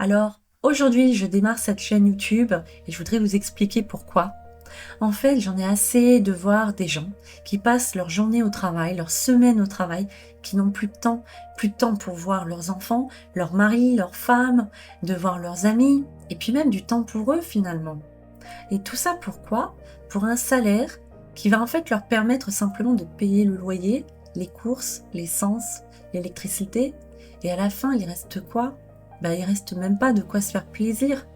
Alors, aujourd'hui, je démarre cette chaîne YouTube et je voudrais vous expliquer pourquoi. En fait, j'en ai assez de voir des gens qui passent leur journée au travail, leur semaine au travail, qui n'ont plus de temps pour voir leurs enfants, leur mari, leurs femmes, de voir leurs amis, et puis même du temps pour eux finalement. Et tout ça pourquoi? Pour un salaire qui va en fait leur permettre simplement de payer le loyer, les courses, l'essence, l'électricité, et à la fin, il reste quoi? Il reste même pas de quoi se faire plaisir.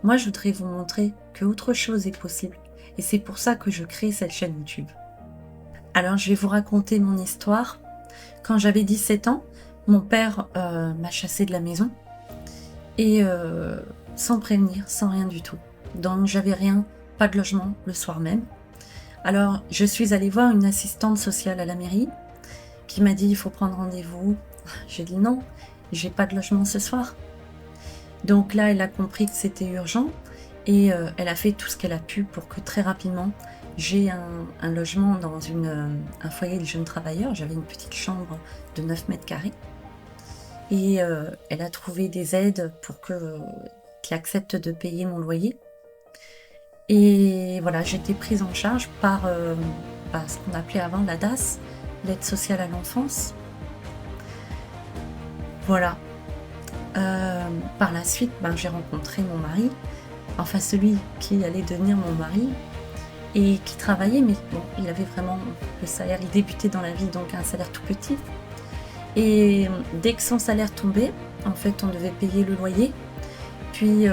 Moi, je voudrais vous montrer qu'autre chose est possible. Et c'est pour ça que je crée cette chaîne YouTube. Alors, je vais vous raconter mon histoire. Quand j'avais 17 ans, mon père m'a chassée de la maison. Et sans prévenir, sans rien du tout. Donc, j'avais rien, pas de logement le soir même. Alors, je suis allée voir une assistante sociale à la mairie qui m'a dit il faut prendre rendez-vous. J'ai dit non, j'ai pas de logement ce soir. Donc là, elle a compris que c'était urgent et elle a fait tout ce qu'elle a pu pour que très rapidement, j'ai un logement dans un foyer de jeunes travailleurs. J'avais une petite chambre de 9 mètres carrés et elle a trouvé des aides pour qu'il accepte de payer mon loyer. Et voilà, j'ai été prise en charge par ce qu'on appelait avant la DAS, l'aide sociale à l'enfance. Voilà. Par la suite, j'ai rencontré mon mari, enfin celui qui allait devenir mon mari, et qui travaillait, mais bon, il avait vraiment le salaire, il débutait dans la vie, donc un salaire tout petit. Et dès que son salaire tombait, en fait, on devait payer le loyer, puis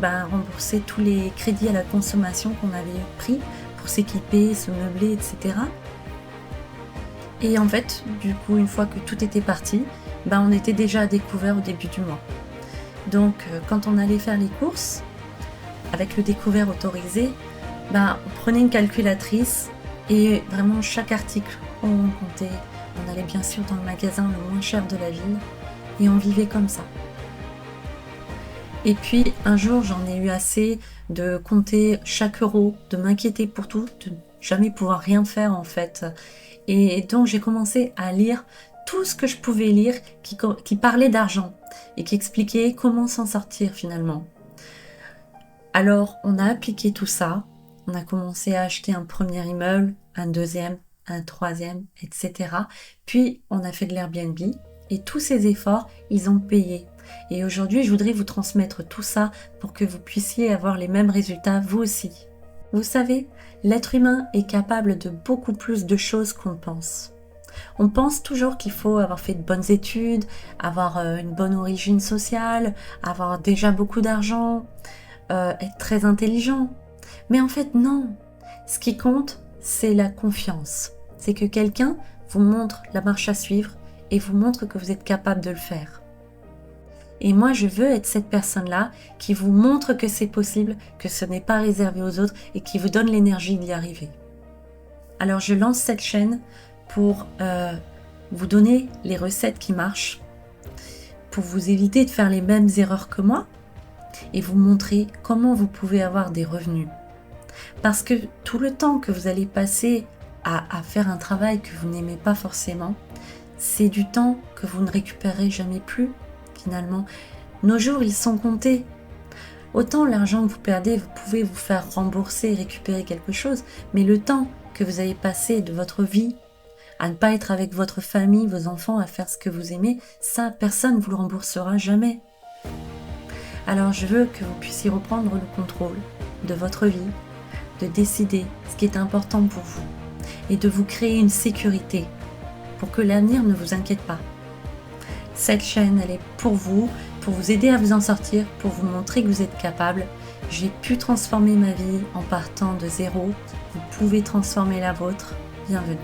rembourser tous les crédits à la consommation qu'on avait pris pour s'équiper, se meubler, etc. Et en fait, du coup, une fois que tout était parti, on était déjà à découvert au début du mois. Donc, quand on allait faire les courses, avec le découvert autorisé, on prenait une calculatrice et vraiment chaque article, on comptait. On allait bien sûr dans le magasin le moins cher de la ville et on vivait comme ça. Et puis, un jour, j'en ai eu assez de compter chaque euro, de m'inquiéter pour tout, de jamais pouvoir rien faire en fait. Et donc, j'ai commencé à lire tout ce que je pouvais lire qui parlait d'argent et qui expliquait comment s'en sortir finalement. Alors, on a appliqué tout ça, on a commencé à acheter un premier immeuble, un deuxième, un troisième, etc. Puis, on a fait de l'Airbnb et tous ces efforts, ils ont payé. Et aujourd'hui, je voudrais vous transmettre tout ça pour que vous puissiez avoir les mêmes résultats vous aussi. Vous savez, l'être humain est capable de beaucoup plus de choses qu'on pense. On pense toujours qu'il faut avoir fait de bonnes études, avoir une bonne origine sociale, avoir déjà beaucoup d'argent, être très intelligent. Mais en fait, non. Ce qui compte, c'est la confiance. C'est que quelqu'un vous montre la marche à suivre et vous montre que vous êtes capable de le faire. Et moi, je veux être cette personne-là qui vous montre que c'est possible, que ce n'est pas réservé aux autres et qui vous donne l'énergie d'y arriver. Alors, je lance cette chaîne pour vous donner les recettes qui marchent, pour vous éviter de faire les mêmes erreurs que moi et vous montrer comment vous pouvez avoir des revenus. Parce que tout le temps que vous allez passer à faire un travail que vous n'aimez pas forcément, c'est du temps que vous ne récupérez jamais plus finalement. Nos jours, ils sont comptés. Autant l'argent que vous perdez, vous pouvez vous faire rembourser et récupérer quelque chose, mais le temps que vous avez passé de votre vie à ne pas être avec votre famille, vos enfants, à faire ce que vous aimez, ça, personne ne vous le remboursera jamais. Alors je veux que vous puissiez reprendre le contrôle de votre vie, de décider ce qui est important pour vous et de vous créer une sécurité pour que l'avenir ne vous inquiète pas. Cette chaîne, elle est pour vous aider à vous en sortir, pour vous montrer que vous êtes capable. J'ai pu transformer ma vie en partant de zéro. Vous pouvez transformer la vôtre. Bienvenue.